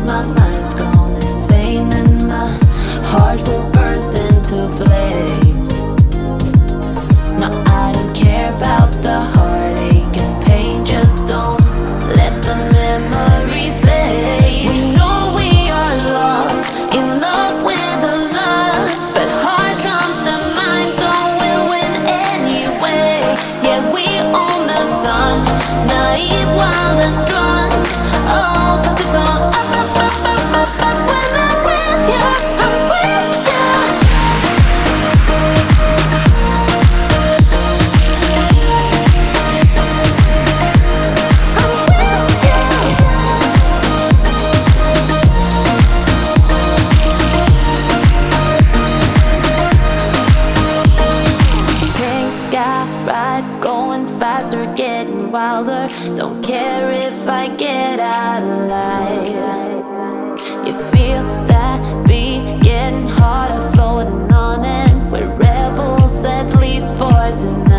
my mind's gone insane and my heart will burst into flames. No, I don't care about the heartache and pain, just don't let the memories fade. We know we are lost, in love with a lust, but heart trumps the mind, so we'll win anyway. Yeah, we own the sun, naive, wild and drunk. Oh, 'cause it's all up, up, up, up, up, up. When I'm with you, I'm with you. I'm with you. Pink sky ride, going faster, getting wilder. Don't care if I get out alive. You feel that beat getting harder, floating on it. We're rebels, at least for tonight.